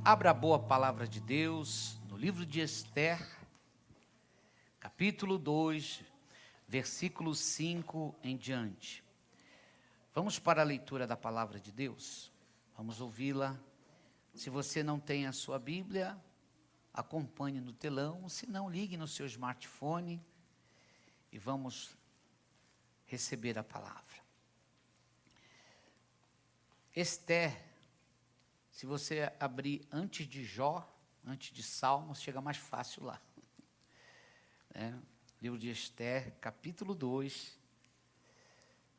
Abra a boa palavra de Deus no livro de Esther, capítulo 2, versículo 5 em diante. Vamos para a leitura da palavra de Deus. Vamos ouvi-la. Se você não tem a sua Bíblia, acompanhe no telão. Se não, ligue no seu smartphone e vamos receber a palavra. Esther, se você abrir antes de Jó, antes de Salmos, chega mais fácil lá. Livro de Esther, capítulo 2.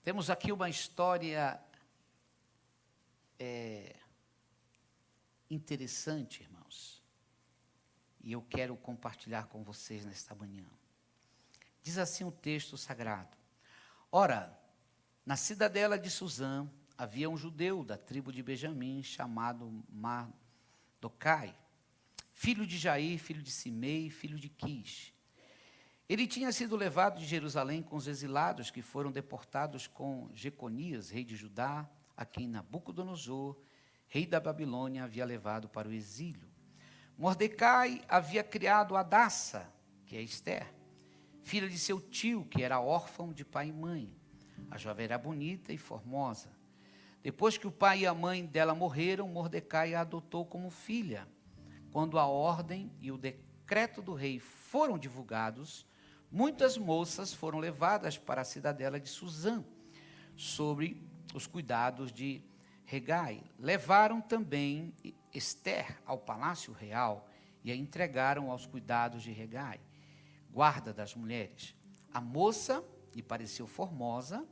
Temos aqui uma história interessante, irmãos. E eu quero compartilhar com vocês nesta manhã. Diz assim o texto sagrado. Ora, na cidadela de Suzã, havia um judeu da tribo de Benjamim, chamado Mardocai, filho de Jair, filho de Simei, filho de Quis. Ele tinha sido levado de Jerusalém com os exilados que foram deportados com Jeconias, rei de Judá, a quem Nabucodonosor, rei da Babilônia, havia levado para o exílio. Mordecai havia criado Hadassa, que é Esther, filha de seu tio, que era órfão de pai e mãe. A jovem era bonita e formosa. Depois que o pai e a mãe dela morreram, Mordecai a adotou como filha. Quando a ordem e o decreto do rei foram divulgados, muitas moças foram levadas para a cidadela de Suzã, sob os cuidados de Hegai. Levaram também Esther ao palácio real e a entregaram aos cuidados de Hegai, guarda das mulheres. A moça lhe pareceu formosa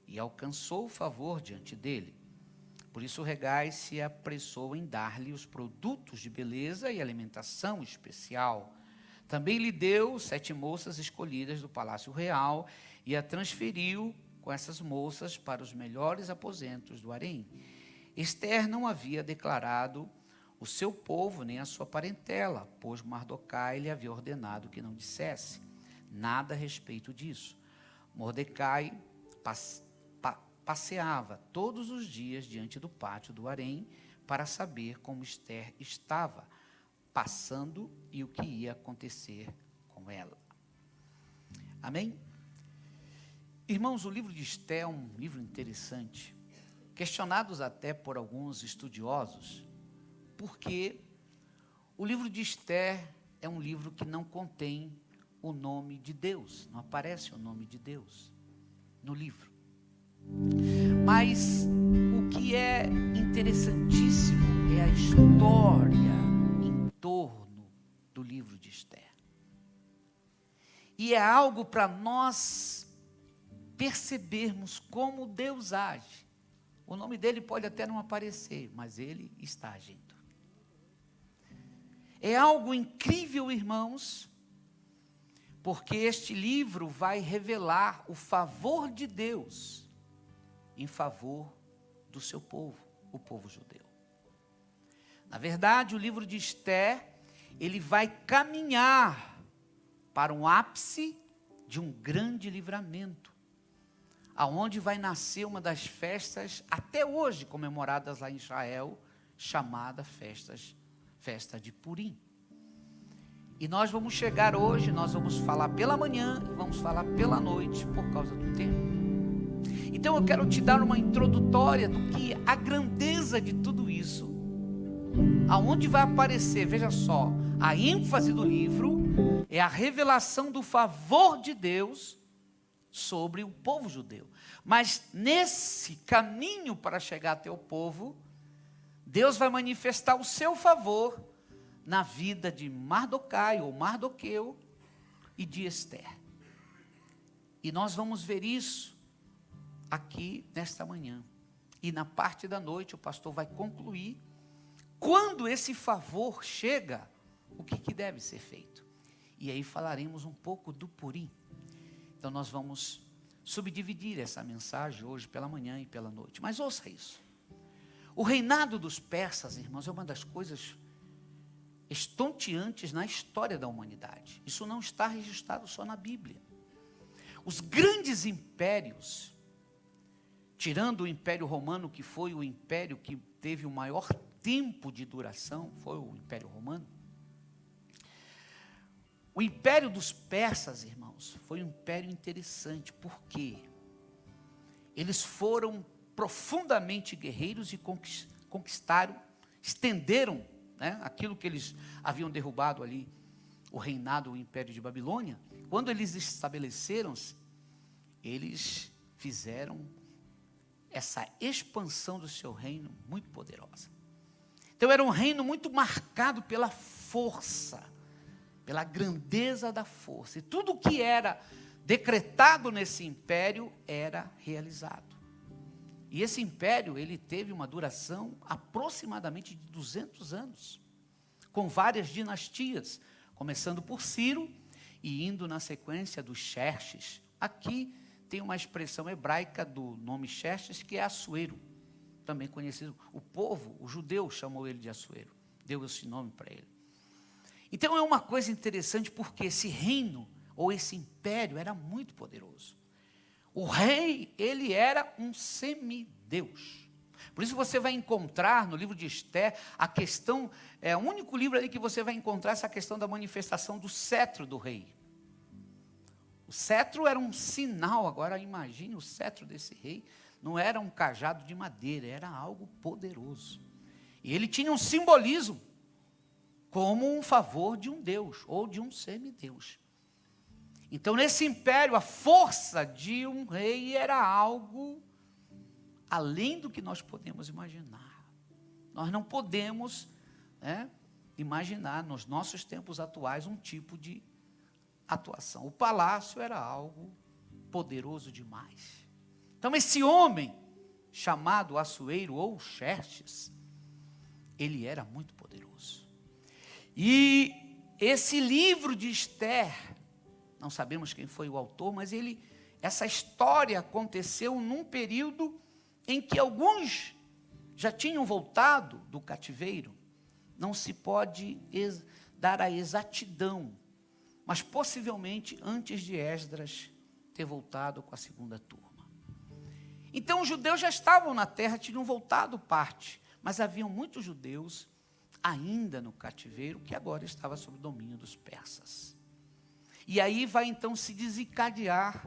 e alcançou o favor diante dele. Por isso Hegai se apressou em dar-lhe os produtos de beleza e alimentação especial. Também lhe deu 7 moças escolhidas do palácio real e a transferiu com essas moças para os melhores aposentos do harém. Esther não havia declarado o seu povo nem a sua parentela, pois Mardocai lhe havia ordenado que não dissesse nada a respeito disso. Mordecai passeava todos os dias diante do pátio do harém para saber como Esther estava passando e o que ia acontecer com ela. Amém? Irmãos, o livro de Esther é um livro interessante, questionados até por alguns estudiosos, porque o livro de Esther é um livro que não contém o nome de Deus, não aparece o nome de Deus no livro. Mas o que é interessantíssimo é a história em torno do livro de Esther. E é algo para nós percebermos como Deus age. O nome dele pode até não aparecer, mas ele está agindo. É algo incrível, irmãos, porque este livro vai revelar o favor de Deus em favor do seu povo, o povo judeu. Na verdade, o livro de Esther, ele vai caminhar para um ápice de um grande livramento, aonde vai nascer uma das festas, até hoje comemoradas lá em Israel, chamada festa de Purim. E nós vamos chegar hoje, nós vamos falar pela manhã e vamos falar pela noite, por causa do tempo. Então eu quero te dar uma introdutória do que a grandeza de tudo isso, aonde vai aparecer, veja só, a ênfase do livro é a revelação do favor de Deus sobre o povo judeu. Mas nesse caminho para chegar até o povo, Deus vai manifestar o seu favor na vida de Mardocai ou Mardoqueu e de Esther. E nós vamos ver isso aqui nesta manhã. E na parte da noite o pastor vai concluir quando esse favor chega, o que deve ser feito. E aí falaremos um pouco do Purim. Então nós vamos subdividir essa mensagem hoje pela manhã e pela noite. Mas ouça isso. O reinado dos persas, irmãos, é uma das coisas estonteantes na história da humanidade. Isso não está registrado só na Bíblia. Os grandes impérios, tirando o Império Romano, que foi o império que teve o maior tempo de duração foi o Império Romano. O Império dos Persas, irmãos, foi um império interessante, porque eles foram profundamente guerreiros e conquistaram, estenderam, né, aquilo que eles haviam derrubado ali, o reinado, o Império de Babilônia. Quando eles estabeleceram-se, eles fizeram essa expansão do seu reino muito poderosa. Então era um reino muito marcado pela força, pela grandeza da força. E tudo que era decretado nesse império era realizado. E esse império, ele teve uma duração aproximadamente de 200 anos, com várias dinastias, começando por Ciro e indo na sequência dos Xerxes. Aqui tem uma expressão hebraica do nome Xerxes, que é Assuero, também conhecido. O povo, o judeu, chamou ele de Assuero, deu esse nome para ele. Então é uma coisa interessante, porque esse reino, ou esse império, era muito poderoso. O rei, ele era um semideus. Por isso você vai encontrar no livro de Esther a questão, é o único livro ali que você vai encontrar essa questão da manifestação do cetro do rei. O cetro era um sinal. Agora imagine o cetro desse rei, não era um cajado de madeira, era algo poderoso. E ele tinha um simbolismo, como um favor de um deus, ou de um semideus. Então nesse império, a força de um rei era algo além do que nós podemos imaginar. Nós não podemos, né, imaginar nos nossos tempos atuais um tipo de atuação. O palácio era algo poderoso demais. Então esse homem, chamado Assuero ou Xerxes, ele era muito poderoso. E esse livro de Esther, não sabemos quem foi o autor, mas essa história aconteceu num período em que alguns já tinham voltado do cativeiro. Não se pode dar a exatidão, mas possivelmente antes de Esdras ter voltado com a segunda turma. Então os judeus já estavam na terra, tinham voltado parte, mas haviam muitos judeus ainda no cativeiro, que agora estava sob o domínio dos persas. E aí vai então se desencadear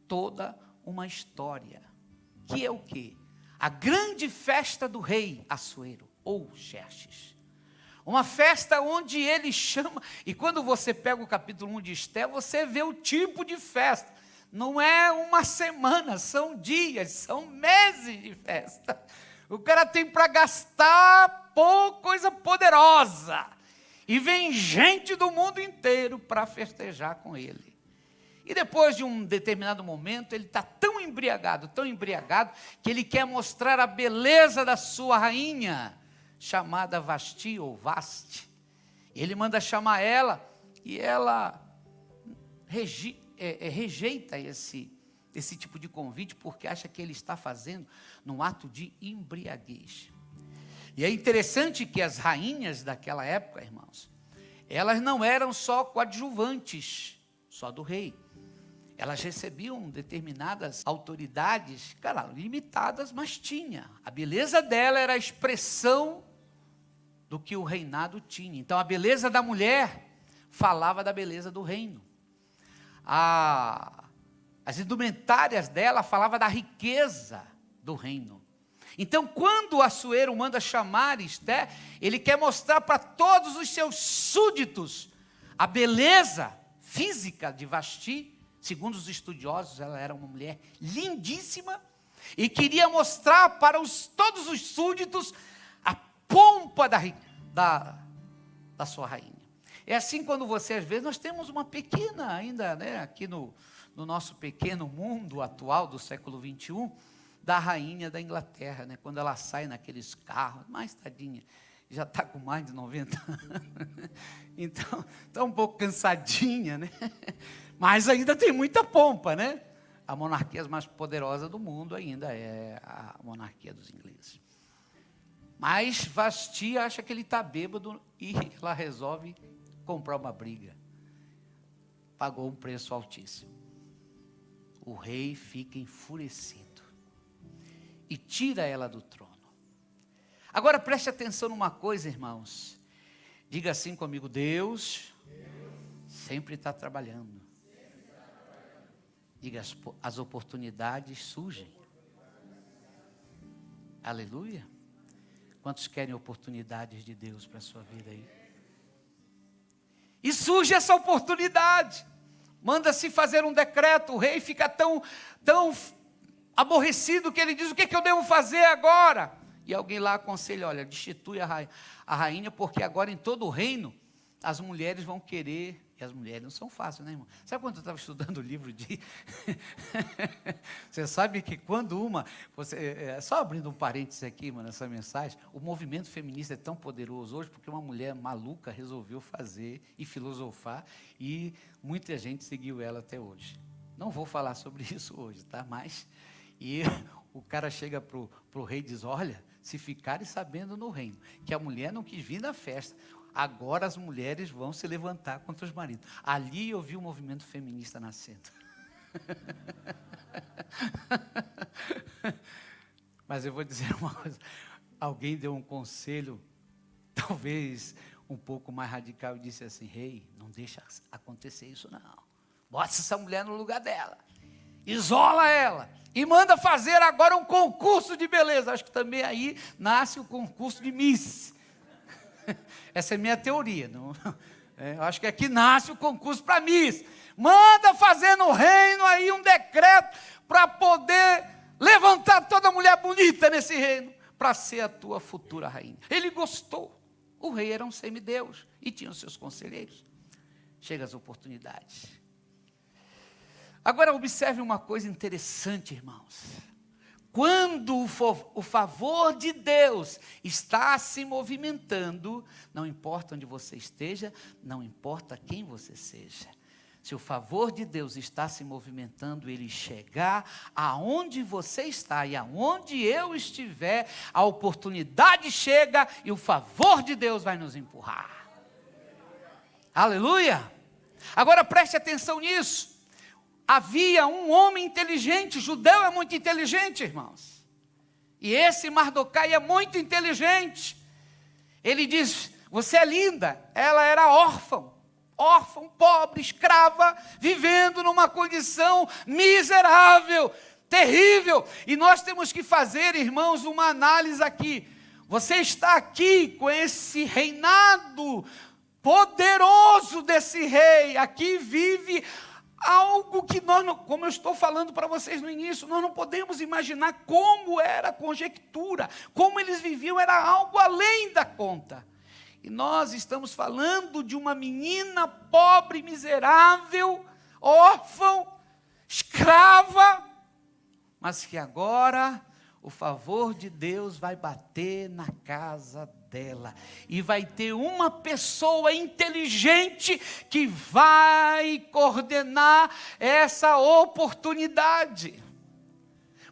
toda uma história, que é o quê? A grande festa do rei Assuero, ou Xerxes. Uma festa onde ele chama, e quando você pega o capítulo 1 de Esther, você vê o tipo de festa. Não é uma semana, são dias, são meses de festa. O cara tem para gastar coisa poderosa. E vem gente do mundo inteiro para festejar com ele. E depois de um determinado momento, ele está tão embriagado, que ele quer mostrar a beleza da sua rainha, chamada Vasti ou Vaste. Ele manda chamar ela, e ela rejeita esse tipo de convite, porque acha que ele está fazendo num ato de embriaguez. E é interessante que as rainhas daquela época, irmãos, elas não eram só coadjuvantes, só do rei. Elas recebiam determinadas autoridades, claro, limitadas, mas tinha. A beleza dela era a expressão do que o reinado tinha. Então a beleza da mulher falava da beleza do reino. As indumentárias dela falavam da riqueza do reino. Então, quando Assuero manda chamar Esther, ele quer mostrar para todos os seus súditos a beleza física de Vasti. Segundo os estudiosos, ela era uma mulher lindíssima, e queria mostrar para todos os súditos a pompa da sua rainha. É assim quando você, às vezes, nós temos uma pequena ainda, né, aqui no nosso pequeno mundo atual do século 21, da rainha da Inglaterra, né? Quando ela sai naqueles carros, mais tadinha, já está com mais de 90 anos, então está um pouco cansadinha, né? Mas ainda tem muita pompa, né? A monarquia mais poderosa do mundo ainda é a monarquia dos ingleses. Mas Vasti acha que ele está bêbado e ela resolve comprar uma briga. Pagou um preço altíssimo. O rei fica enfurecido e tira ela do trono. Agora preste atenção numa coisa, irmãos. Diga assim comigo: Deus sempre está trabalhando. Diga, as oportunidades surgem. Aleluia. Quantos querem oportunidades de Deus para a sua vida aí? E surge essa oportunidade. Manda-se fazer um decreto. O rei fica tão aborrecido que ele diz: o que eu devo fazer agora? E alguém lá aconselha: olha, destitui a rainha, porque agora em todo o reino as mulheres vão querer. E as mulheres não são fáceis, né, irmão? Sabe quando eu estava estudando o livro de... Você sabe que quando só abrindo um parênteses aqui, mano, nessa mensagem, o movimento feminista é tão poderoso hoje, porque uma mulher maluca resolveu fazer e filosofar, e muita gente seguiu ela até hoje. Não vou falar sobre isso hoje, tá? Mas, e o cara chega pro rei e diz: olha, se ficarem sabendo no reino que a mulher não quis vir na festa, agora as mulheres vão se levantar contra os maridos. Ali eu vi o movimento feminista nascendo. Mas eu vou dizer uma coisa. Alguém deu um conselho, talvez um pouco mais radical, e disse assim: rei, não deixa acontecer isso não. Bota essa mulher no lugar dela. Isola ela. E manda fazer agora um concurso de beleza. Acho que também aí nasce o concurso de Miss. Essa é minha teoria. Eu acho que aqui nasce o concurso para Miss. Manda fazer no reino aí um decreto para poder levantar toda mulher bonita nesse reino, para ser a tua futura rainha. Ele gostou. O rei era um semideus e tinha os seus conselheiros. Chega as oportunidades. Agora observe uma coisa interessante, irmãos. Quando o favor de Deus está se movimentando, não importa onde você esteja, não importa quem você seja. Se o favor de Deus está se movimentando, ele chegar aonde você está e aonde eu estiver, a oportunidade chega e o favor de Deus vai nos empurrar. Aleluia! Agora preste atenção nisso. Havia um homem inteligente, judeu é muito inteligente, irmãos. E esse Mardoquai é muito inteligente. Ele diz: você é linda. Ela era órfã, pobre, escrava, vivendo numa condição miserável, terrível. E nós temos que fazer, irmãos, uma análise aqui. Você está aqui com esse reinado poderoso desse rei. Aqui vive algo que nós, como eu estou falando para vocês no início, nós não podemos imaginar como era a conjectura, como eles viviam, era algo além da conta. E nós estamos falando de uma menina pobre, miserável, órfã, escrava, mas que agora o favor de Deus vai bater na casa dela, e vai ter uma pessoa inteligente que vai coordenar essa oportunidade.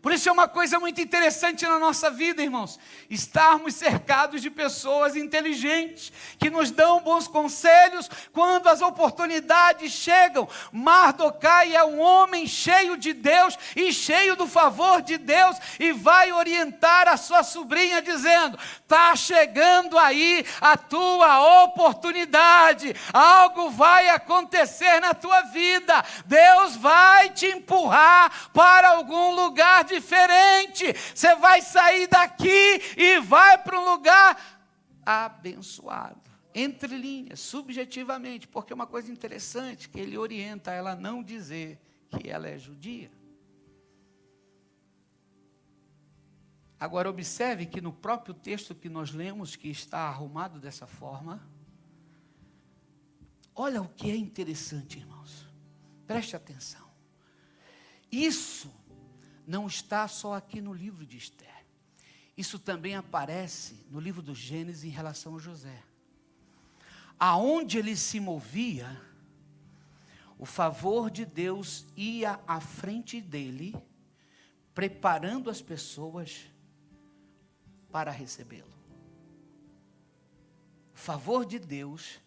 Por isso é uma coisa muito interessante na nossa vida, irmãos, estarmos cercados de pessoas inteligentes, que nos dão bons conselhos quando as oportunidades chegam. Mardoquai é um homem cheio de Deus e cheio do favor de Deus, e vai orientar a sua sobrinha dizendo: está chegando aí a tua oportunidade, algo vai acontecer na tua vida, Deus vai te empurrar para algum lugar diferente, você vai sair daqui e vai para um lugar abençoado. Entre linhas, subjetivamente, porque é uma coisa interessante que ele orienta ela a não dizer que ela é judia. Agora observe que no próprio texto que nós lemos, que está arrumado dessa forma, olha o que é interessante, irmãos, preste atenção. Isso não está só aqui no livro de Esther. Isso também aparece no livro do Gênesis em relação a José. Aonde ele se movia, o favor de Deus ia à frente dele, preparando as pessoas para recebê-lo. O favor de Deus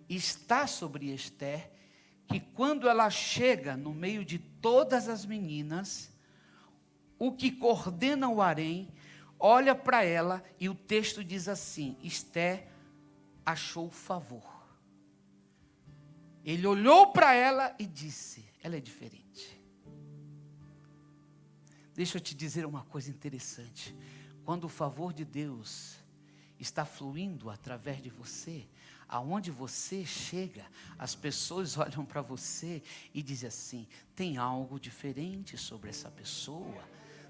está sobre Esther, que quando ela chega no meio de todas as meninas, o que coordena o harém, olha para ela e o texto diz assim: Esté achou favor. Ele olhou para ela e disse: ela é diferente. Deixa eu te dizer uma coisa interessante. Quando o favor de Deus está fluindo através de você, aonde você chega, as pessoas olham para você e dizem assim: tem algo diferente sobre essa pessoa.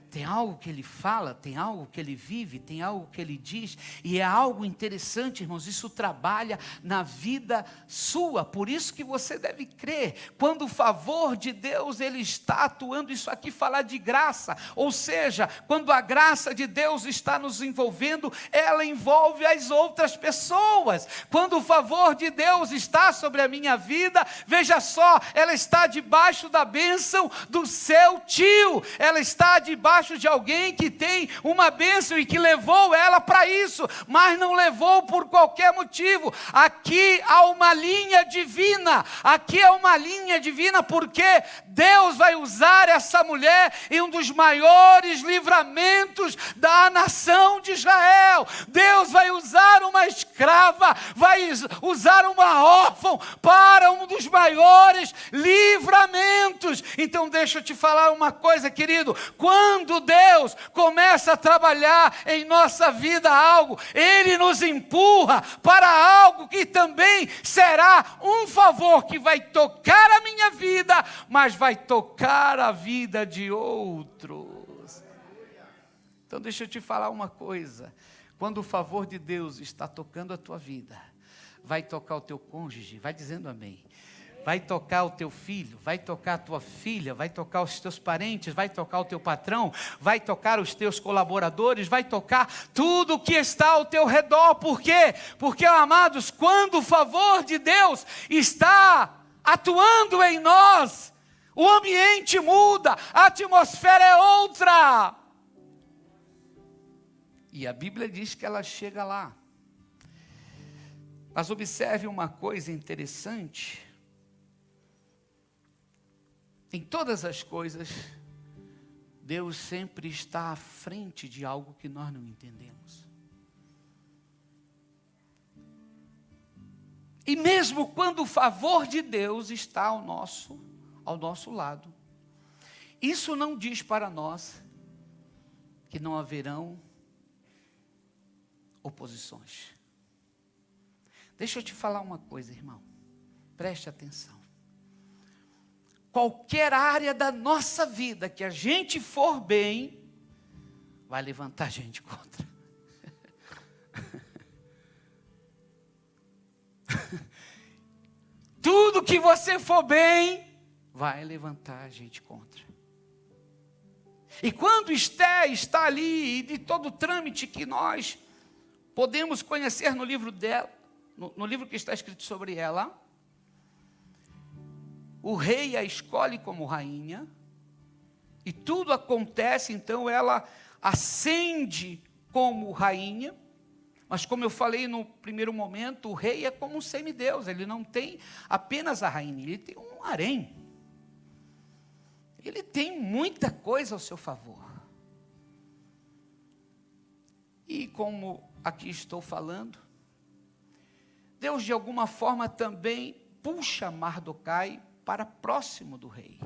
Tem algo que ele fala, tem algo que ele vive, tem algo que ele diz, e é algo interessante, irmãos, isso trabalha na vida sua, por isso que você deve crer, quando o favor de Deus, ele está atuando, isso aqui fala de graça, ou seja, quando a graça de Deus está nos envolvendo, ela envolve as outras pessoas, quando o favor de Deus está sobre a minha vida, veja só, ela está debaixo da bênção do seu tio, ela está debaixo de alguém que tem uma bênção e que levou ela para isso, mas não levou por qualquer motivo. Aqui há uma linha divina, aqui há uma linha divina, porque Deus vai usar essa mulher em um dos maiores livramentos da nação de Israel. Deus vai usar uma escrava, vai usar uma órfã para um dos maiores livramentos. Então deixa eu te falar uma coisa, querido, quando Deus começa a trabalhar em nossa vida algo, Ele nos empurra para algo que também será um favor que vai tocar a minha vida, mas vai tocar a vida de outros. Então deixa eu te falar uma coisa, quando o favor de Deus está tocando a tua vida, vai tocar o teu cônjuge, vai dizendo amém. Vai tocar o teu filho, vai tocar a tua filha, vai tocar os teus parentes, vai tocar o teu patrão, vai tocar os teus colaboradores, vai tocar tudo que está ao teu redor. Por quê? Porque, amados, quando o favor de Deus está atuando em nós, o ambiente muda, a atmosfera é outra. E a Bíblia diz que ela chega lá. Mas observe uma coisa interessante. Em todas as coisas, Deus sempre está à frente de algo que nós não entendemos. E mesmo quando o favor de Deus está ao nosso lado, isso não diz para nós que não haverão oposições. Deixa eu te falar uma coisa, irmão. Preste atenção. Qualquer área da nossa vida que a gente for bem, vai levantar gente contra. Tudo que você for bem, vai levantar gente contra. E quando Esté está ali, e de todo o trâmite que nós podemos conhecer no livro dela, no livro que está escrito sobre ela, o rei a escolhe como rainha, e tudo acontece, então ela ascende como rainha, mas como eu falei no primeiro momento, o rei é como um semideus, ele não tem apenas a rainha, ele tem um harém, ele tem muita coisa ao seu favor. E como aqui estou falando, Deus de alguma forma também puxa Mardoquai para próximo do rei.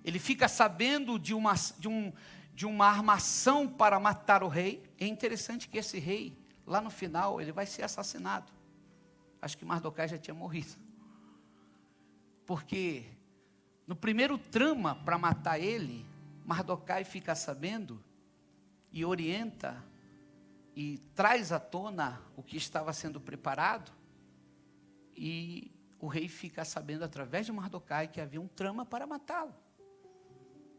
Ele fica sabendo de uma armação para matar o rei. É interessante que esse rei, lá no final, ele vai ser assassinado. Acho que Mardoquai já tinha morrido. Porque no primeiro trama para matar ele, Mardoquai fica sabendo e orienta e traz à tona o que estava sendo preparado, e o rei fica sabendo através de Mardoquai que havia um trama para matá-lo.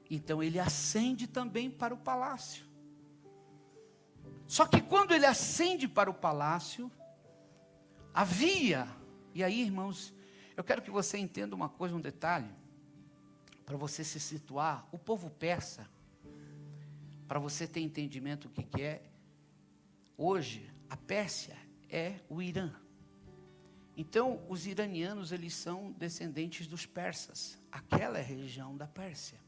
Então ele ascende também para o palácio. Só que quando ele ascende para o palácio, havia, e aí, irmãos, eu quero que você entenda uma coisa, um detalhe, para você se situar. O povo persa, para você ter entendimento o que é, hoje a Pérsia é o Irã. Então, os iranianos, eles são descendentes dos persas. Aquela é a região da Pérsia.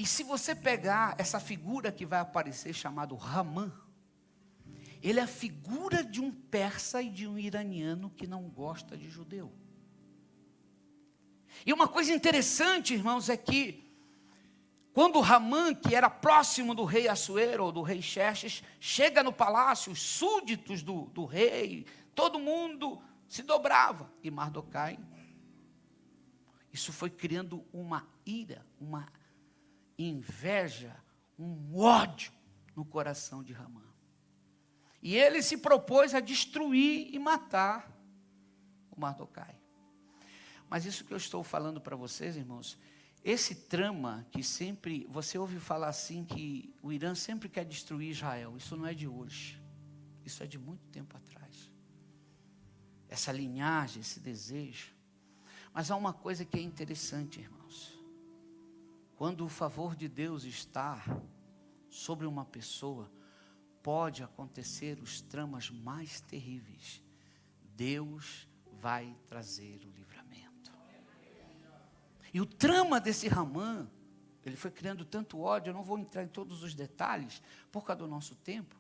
E se você pegar essa figura que vai aparecer, chamado Ramã, ele é a figura de um persa e de um iraniano que não gosta de judeu. E uma coisa interessante, irmãos, é que quando Ramã, que era próximo do rei Assuero, ou do rei Xerxes, chega no palácio, os súditos do rei, todo mundo se dobrava. E Mardoquai, isso foi criando uma ira, uma inveja, um ódio no coração de Ramã. E ele se propôs a destruir e matar o Mardoquai. Mas isso que eu estou falando para vocês, irmãos, esse trama que sempre, você ouve falar assim, que o Irã sempre quer destruir Israel, isso não é de hoje, isso é de muito tempo atrás. Essa linhagem, esse desejo. Mas há uma coisa que é interessante, irmãos. Quando o favor de Deus está sobre uma pessoa, pode acontecer os tramas mais terríveis. Deus vai trazer o livramento. E o trama desse Ramã, ele foi criando tanto ódio, eu não vou entrar em todos os detalhes, por causa do nosso tempo.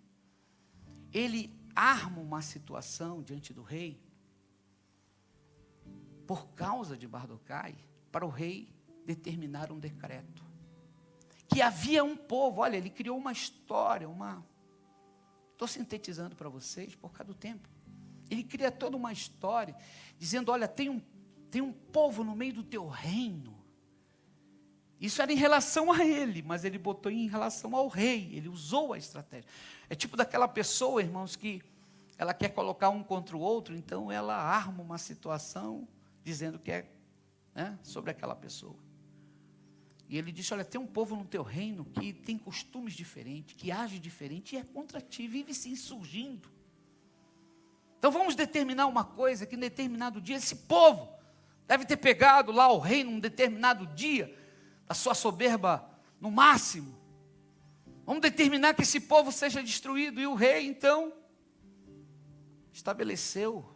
Ele arma uma situação diante do rei, por causa de Mardoquai, para o rei determinar um decreto. Que havia um povo, olha, ele criou uma história, estou sintetizando para vocês por causa do tempo. Ele cria toda uma história, dizendo, olha, tem um povo no meio do teu reino. Isso era em relação a ele, mas ele botou em relação ao rei, ele usou a estratégia. É tipo daquela pessoa, irmãos, que ela quer colocar um contra o outro, então ela arma uma situação, dizendo que é sobre aquela pessoa. E ele disse, olha, tem um povo no teu reino que tem costumes diferentes, que age diferente e é contra ti, vive se insurgindo. Então vamos determinar uma coisa, que em determinado dia esse povo deve ter pegado lá o rei num determinado dia, a sua soberba no máximo. Vamos determinar que esse povo seja destruído. E o rei, então, estabeleceu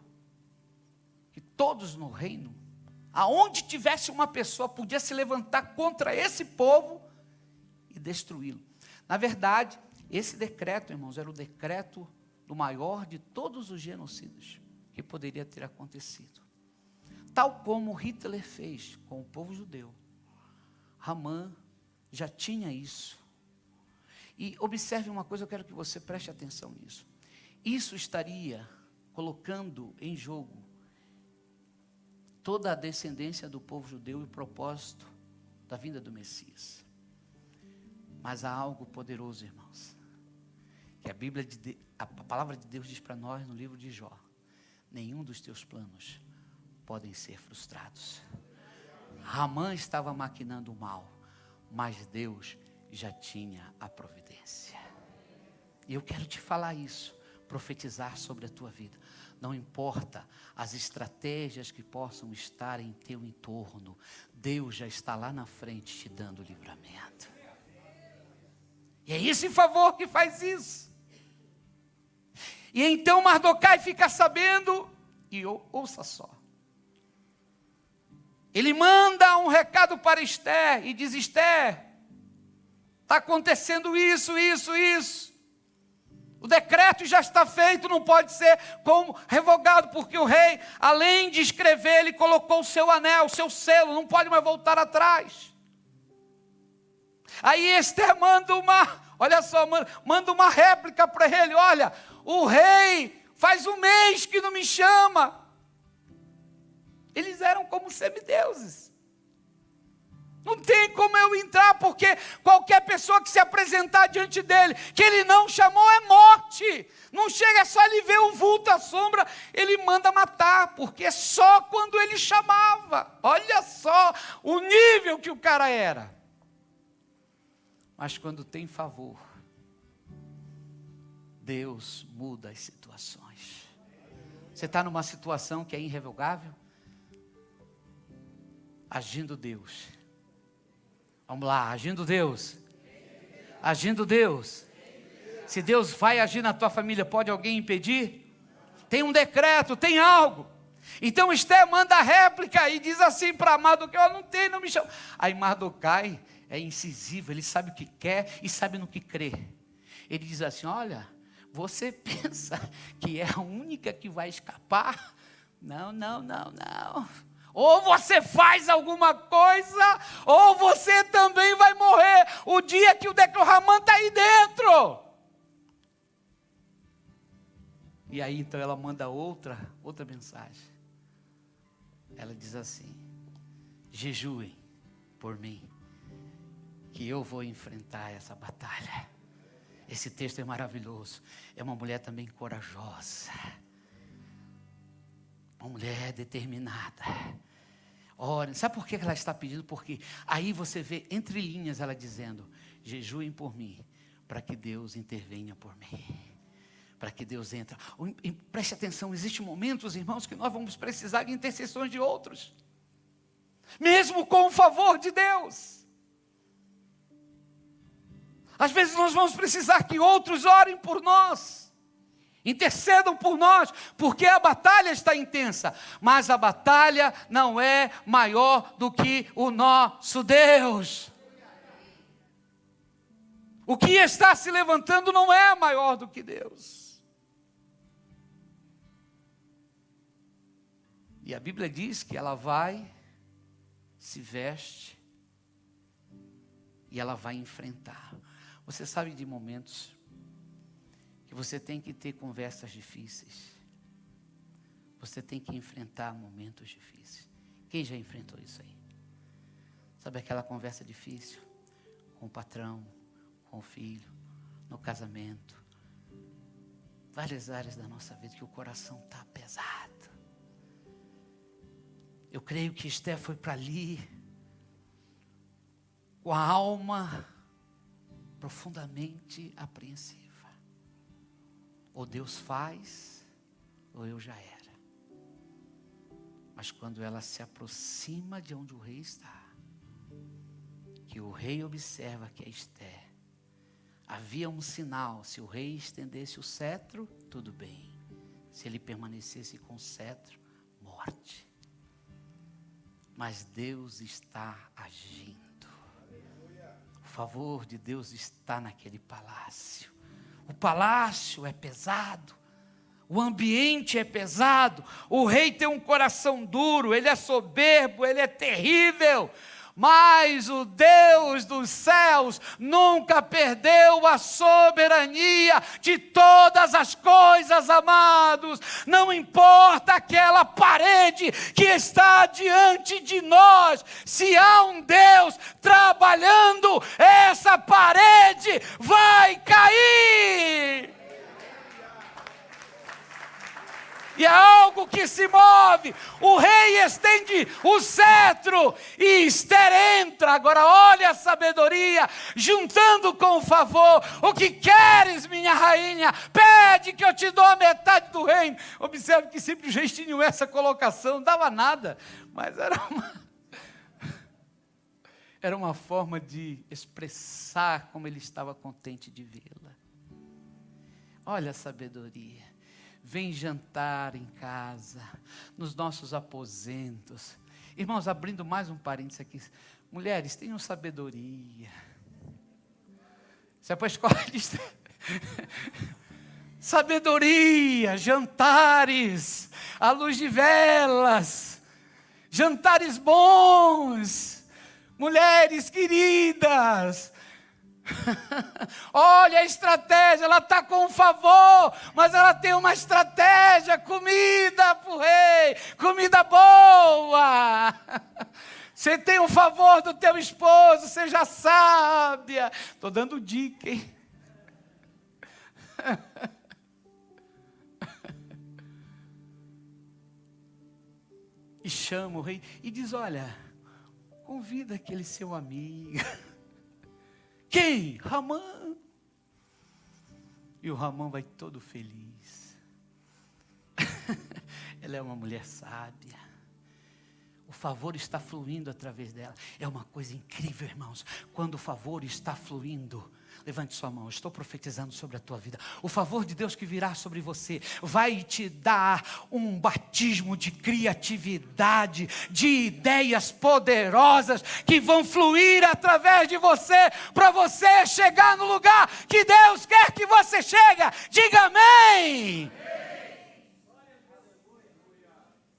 que todos no reino, aonde tivesse uma pessoa, podia se levantar contra esse povo e destruí-lo. Na verdade, esse decreto, irmãos, era o decreto do maior de todos os genocídios que poderia ter acontecido. Tal como Hitler fez com o povo judeu, Ramã já tinha isso. E observe uma coisa, eu quero que você preste atenção nisso. Isso estaria colocando em jogo toda a descendência do povo judeu e o propósito da vinda do Messias. Mas há algo poderoso, irmãos, que a palavra de Deus diz para nós no livro de Jó: nenhum dos teus planos podem ser frustrados. Ramã estava maquinando o mal, mas Deus já tinha a providência. E eu quero te falar isso, profetizar sobre a tua vida. Não importa as estratégias que possam estar em teu entorno, Deus já está lá na frente te dando livramento. E é esse favor que faz isso. E então Mardoquai fica sabendo, e ouça só. Ele manda um recado para Ester e diz: Ester, está acontecendo isso. O decreto já está feito, não pode ser como revogado, porque o rei, além de escrever, ele colocou o seu anel, o seu selo, não pode mais voltar atrás. Aí Ester manda uma réplica para ele: olha, o rei faz um mês que não me chama. Eles eram como semideuses. Não tem como eu entrar, porque qualquer pessoa que se apresentar diante dele, que ele não chamou, é morte. Não chega, é só ele ver o vulto, a sombra, ele manda matar, porque é só quando ele chamava. Olha só o nível que o cara era. Mas quando tem favor, Deus muda as situações. Você está numa situação que é irrevogável? Agindo Deus. Vamos lá, agindo Deus. Agindo Deus. Se Deus vai agir na tua família, pode alguém impedir? Tem um decreto, tem algo. Então Ester manda a réplica e diz assim para Mardoquai: não me chama. Aí Mardoquai, é incisivo, ele sabe o que quer e sabe no que crê. Ele diz assim: olha, você pensa que é a única que vai escapar? Não, não, não, não. Ou você faz alguma coisa, ou você também vai morrer o dia que o Decloharaman está aí dentro. E aí então ela manda outra mensagem. Ela diz assim: jejuem por mim, que eu vou enfrentar essa batalha. Esse texto é maravilhoso. É uma mulher também corajosa, uma mulher determinada. Ora, sabe por que ela está pedindo? Porque aí você vê entre linhas ela dizendo: jejuem por mim, para que Deus intervenha por mim, para que Deus entre. E preste atenção, existem momentos, irmãos, que nós vamos precisar de intercessões de outros, mesmo com o favor de Deus. Às vezes nós vamos precisar que outros orem por nós, intercedam por nós, porque a batalha está intensa, mas a batalha não é maior do que o nosso Deus. O que está se levantando não é maior do que Deus. E a Bíblia diz que ela vai, se veste, e ela vai enfrentar. Você sabe de momentos que você tem que ter conversas difíceis. Você tem que enfrentar momentos difíceis. Quem já enfrentou isso aí? Sabe aquela conversa difícil com o patrão, com o filho, no casamento, várias áreas da nossa vida que o coração está pesado. Eu creio que Esther foi para ali com a alma profundamente apreensiva. Ou Deus faz, ou eu já era. Mas quando ela se aproxima de onde o rei está, que o rei observa que é Esther, havia um sinal: se o rei estendesse o cetro, tudo bem. Se ele permanecesse com o cetro, morte. Mas Deus está agindo. O favor de Deus está naquele palácio. O palácio é pesado, o ambiente é pesado, o rei tem um coração duro, ele é soberbo, ele é terrível. Mas o Deus dos céus nunca perdeu a soberania de todas as coisas, amados. Não importa aquela parede que está diante de nós, se há um Deus trabalhando, essa parede vai cair. E é algo que se move. O rei estende o cetro e Esther entra. Agora olha a sabedoria, juntando com o favor. O que queres, minha rainha? Pede que eu te dou a metade do reino. Observe que sempre os reis tinham essa colocação, não dava nada, mas era uma forma de expressar como ele estava contente de vê-la. Olha a sabedoria. Vem jantar em casa, nos nossos aposentos. Irmãos, abrindo mais um parênteses aqui. Mulheres, tenham sabedoria. Se é para a escola de sabedoria, jantares, à luz de velas, jantares bons. Mulheres queridas, olha a estratégia, ela está com favor, mas ela tem uma estratégia: comida para o rei, comida boa. Você tem o favor do teu esposo, seja sábia. Estou dando dica, hein? E chama o rei e diz: olha, convida aquele seu amigo. Quem? Ramã. E o Ramã vai todo feliz. Ela é uma mulher sábia. O favor está fluindo através dela. É uma coisa incrível, irmãos. Quando o favor está fluindo, Levante sua mão, eu estou profetizando sobre a tua vida. O favor de Deus que virá sobre você vai te dar um batismo de criatividade, de ideias poderosas que vão fluir através de você, para você chegar no lugar que Deus quer que você chegue. Diga amém.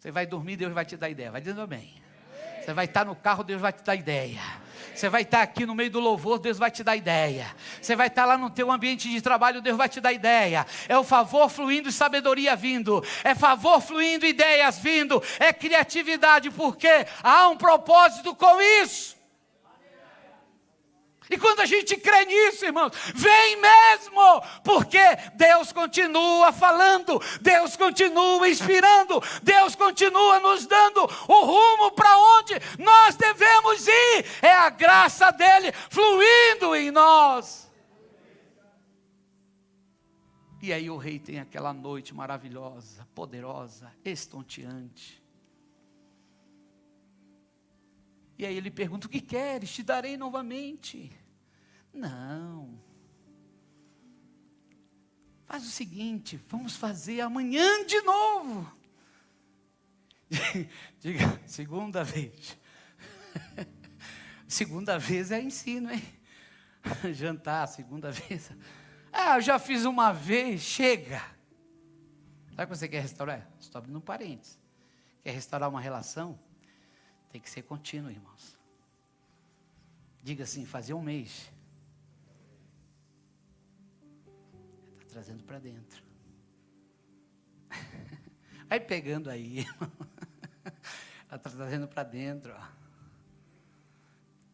Você vai dormir, Deus vai te dar ideia. Vai dizendo amém. Você vai estar no carro, Deus vai te dar ideia. Você vai estar aqui no meio do louvor, Deus vai te dar ideia. Você vai estar lá no teu ambiente de trabalho, Deus vai te dar ideia. É o favor fluindo e sabedoria vindo. É favor fluindo e ideias vindo. É criatividade, porque há um propósito com isso. E quando a gente crê nisso, irmãos, vem mesmo, porque Deus continua falando, Deus continua inspirando, Deus continua nos dando o rumo para onde nós devemos ir. É a graça dele fluindo em nós. E aí o rei tem aquela noite maravilhosa, poderosa, estonteante. E aí ele pergunta: o que queres? Te darei novamente. Não. Faz o seguinte, vamos fazer amanhã de novo. Diga, segunda vez. Segunda vez é ensino, hein? Jantar, segunda vez. Eu já fiz uma vez, chega. Sabe o que você quer restaurar? Estou abrindo um parênteses. Quer restaurar uma relação? Tem que ser contínuo, irmãos. Diga assim, fazer um mês. Está trazendo para dentro. Vai pegando aí. Está trazendo para dentro. Ó.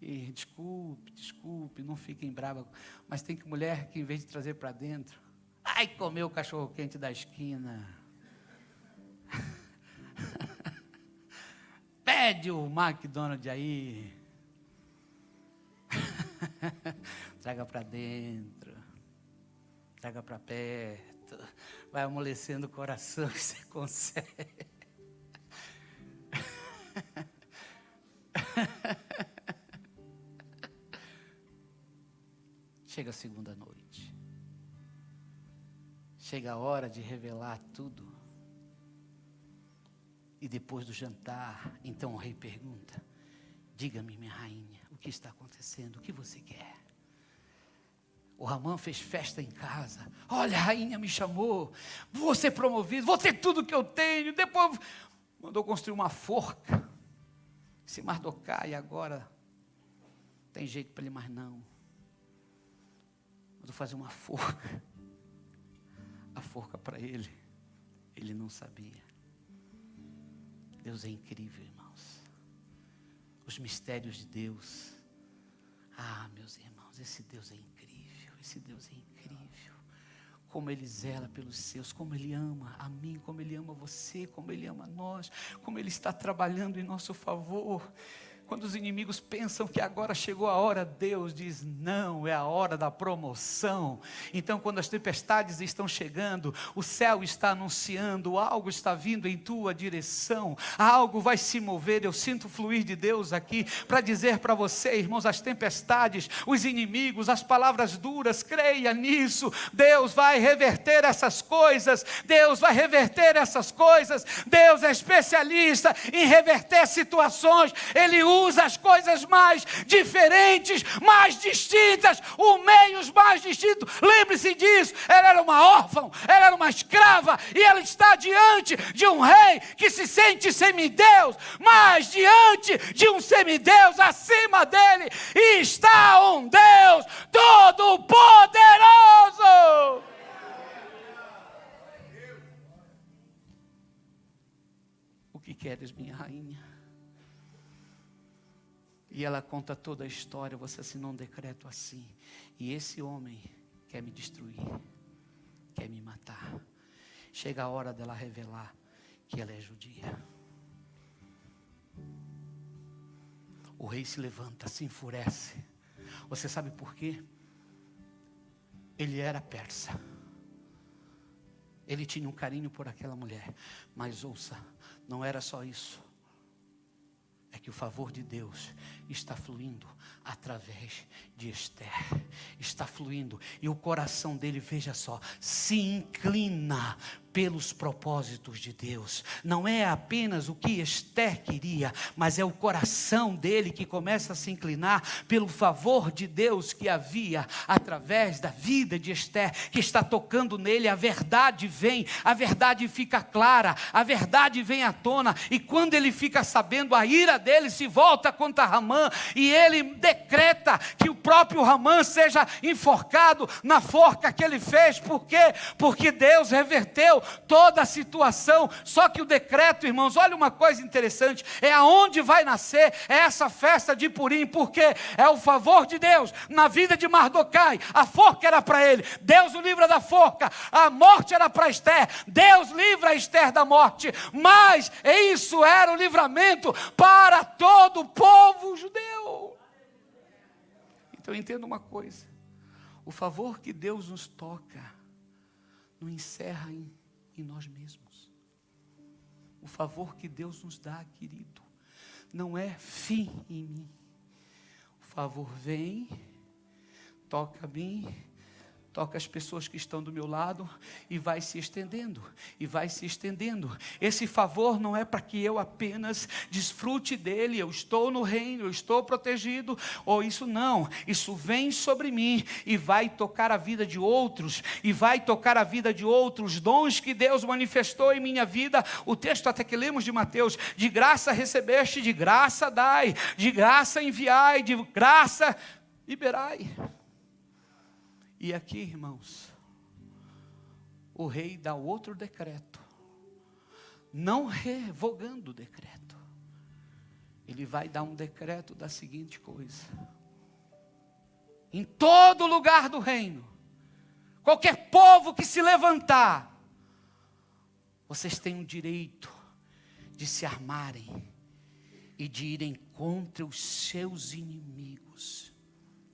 E desculpe, não fiquem bravas. Mas tem que mulher que em vez de trazer para dentro, ai, comeu o cachorro quente da esquina. Pede o McDonald's aí. Traga para dentro. Traga para perto. Vai amolecendo o coração que você consegue. Chega a segunda noite. Chega a hora de revelar tudo. E depois do jantar, então o rei pergunta: diga-me, minha rainha, o que está acontecendo? O que você quer? O Ramã fez festa em casa. Olha, a rainha me chamou. Vou ser promovido, vou ter tudo que eu tenho. Depois mandou construir uma forca. Se Mardokai agora não tem jeito para ele mais não. Mandou fazer uma forca. A forca para ele. Ele não sabia. Deus é incrível, irmãos. Os mistérios de Deus. Meus irmãos, esse Deus é incrível. Esse Deus é incrível. Como Ele zela pelos seus, como Ele ama a mim, como Ele ama você, como Ele ama nós, como Ele está trabalhando em nosso favor. Quando os inimigos pensam que agora chegou a hora, Deus diz: não, é a hora da promoção. Então quando as tempestades estão chegando, o céu está anunciando, algo está vindo em tua direção, algo vai se mover. Eu sinto o fluir de Deus aqui, para dizer para você, irmãos, as tempestades, os inimigos, as palavras duras, creia nisso, Deus vai reverter essas coisas, Deus vai reverter essas coisas, Deus é especialista em reverter situações, Ele usa as coisas mais diferentes, mais distintas, os meios mais distintos. Lembre-se disso, ela era uma órfã, ela era uma escrava, e ela está diante de um rei que se sente semideus, mas diante de um semideus acima dele está um Deus todo-poderoso. O que queres, minha rainha? E ela conta toda a história. Você assinou um decreto assim. E esse homem quer me destruir, quer me matar. Chega a hora dela revelar que ela é judia. O rei se levanta, se enfurece. Você sabe por quê? Ele era persa. Ele tinha um carinho por aquela mulher. Mas ouça, não era só isso. é que o favor de Deus está fluindo através de Esther. Está fluindo. E o coração dele, veja só, se inclina pelos propósitos de Deus. Não é apenas o que Esther queria, mas é o coração dele que começa a se inclinar pelo favor de Deus que havia através da vida de Esther, que está tocando nele. A verdade vem, a verdade fica clara, a verdade vem à tona, e quando ele fica sabendo, a ira dele se volta contra Ramã, e ele decreta que o próprio Ramã seja enforcado na forca que ele fez. Por quê? Porque Deus reverteu toda a situação. Só que o decreto, irmãos, olha uma coisa interessante, é aonde vai nascer essa festa de Purim, porque é o favor de Deus na vida de Mardoquai. A forca era para ele, Deus o livra da forca. A morte era para Esther, Deus livra a Esther da morte. Mas isso era o livramento para todo o povo judeu. Então entenda uma coisa, o favor que Deus nos toca não encerra em nós mesmos. O favor que Deus nos dá, querido, não é fim em mim. O favor vem, toca a mim, toca as pessoas que estão do meu lado, e vai se estendendo, e vai se estendendo. Esse favor não é para que eu apenas desfrute dele, eu estou no reino, eu estou protegido, ou isso não. Isso vem sobre mim, e vai tocar a vida de outros, e vai tocar a vida de outros. Dons que Deus manifestou em minha vida. O texto até que lemos de Mateus: de graça recebeste, de graça dai, de graça enviai, de graça liberai. E aqui, irmãos, o rei dá outro decreto, não revogando o decreto. Ele vai dar um decreto da seguinte coisa: em todo lugar do reino, qualquer povo que se levantar, vocês têm o direito de se armarem e de irem contra os seus inimigos.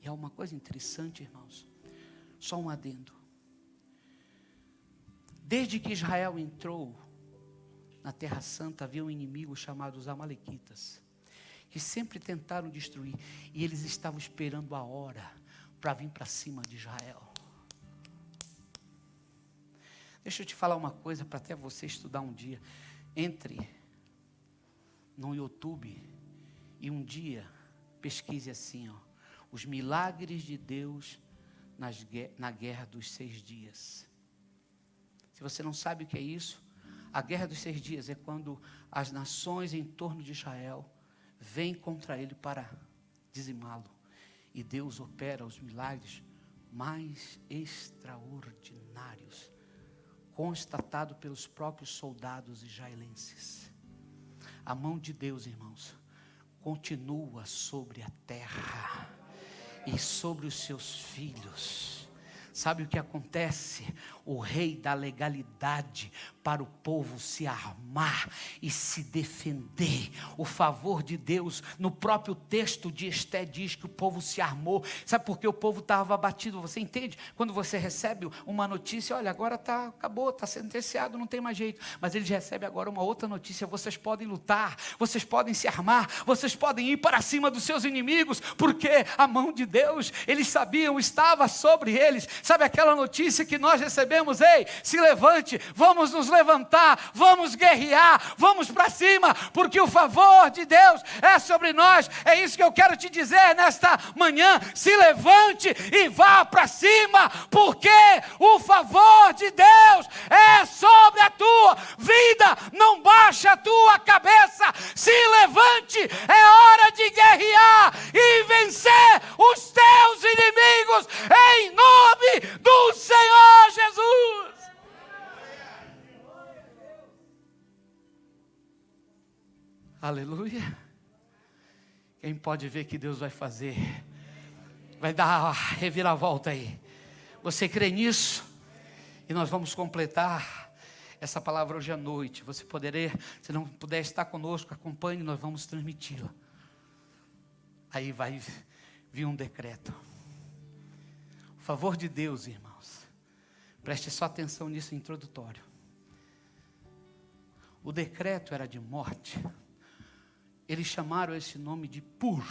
E é uma coisa interessante, irmãos. Só um adendo. Desde que Israel entrou na Terra Santa, havia um inimigo chamado os Amalequitas, que sempre tentaram destruir, e eles estavam esperando a hora para vir para cima de Israel. Deixa eu te falar uma coisa, para até você estudar um dia. Entre no YouTube e um dia pesquise assim, os milagres de Deus na guerra dos 6 dias. Se você não sabe o que é isso, a guerra dos 6 dias é quando as nações em torno de Israel vêm contra ele para dizimá-lo, e Deus opera os milagres mais extraordinários, constatado pelos próprios soldados israelenses. A mão de Deus, irmãos, continua sobre a terra e sobre os seus filhos. Sabe o que acontece? O rei dá legalidade para o povo se armar e se defender. O favor de Deus, no próprio texto de Esther, diz que o povo se armou. Sabe por que o povo estava abatido? Você entende? Quando você recebe uma notícia, olha, agora acabou, está sentenciado, não tem mais jeito. Mas eles recebem agora uma outra notícia: vocês podem lutar, vocês podem se armar, vocês podem ir para cima dos seus inimigos, porque a mão de Deus, eles sabiam, estava sobre eles. Sabe aquela notícia que nós recebemos? Ei, se levante, vamos nos levantar, vamos guerrear, vamos para cima, porque o favor de Deus é sobre nós. É isso que eu quero te dizer nesta manhã: se levante e vá para cima, porque o favor de Deus é sobre a tua vida. Não baixa a tua cabeça, se levante, é hora de guerrear e vencer os teus inimigos, em nome do Senhor Jesus. Aleluia. Quem pode ver que Deus vai fazer, vai dar a reviravolta aí. Você crê nisso? E nós vamos completar essa palavra hoje à noite. Você poderia, se não puder estar conosco, acompanhe, nós vamos transmiti-la. Aí vai vir um decreto. O favor de Deus, irmãos, preste só atenção nisso introdutório. O decreto era de morte. Eles chamaram esse nome de PUR,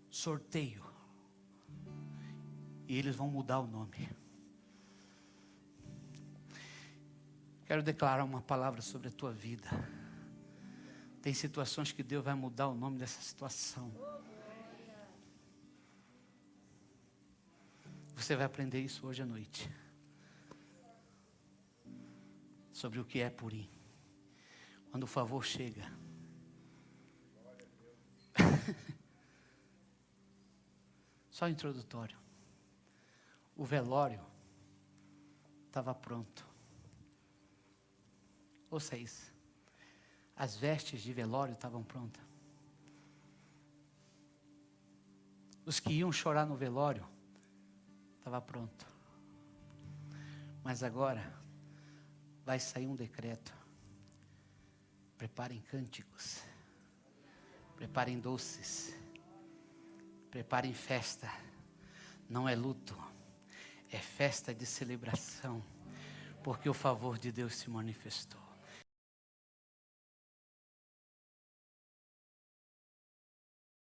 sorteio. E eles vão mudar o nome. Quero declarar uma palavra sobre a tua vida. Tem situações que Deus vai mudar o nome dessa situação. Você vai aprender isso hoje à noite. Sobre o que é Purim. Quando o favor chega. Só introdutório. O velório estava pronto. Ouça isso. As vestes de velório estavam prontas. Os que iam chorar no velório, estava pronto. Mas agora, vai sair um decreto. Preparem cânticos. Preparem doces. Preparem festa. Não é luto. É festa de celebração. Porque o favor de Deus se manifestou.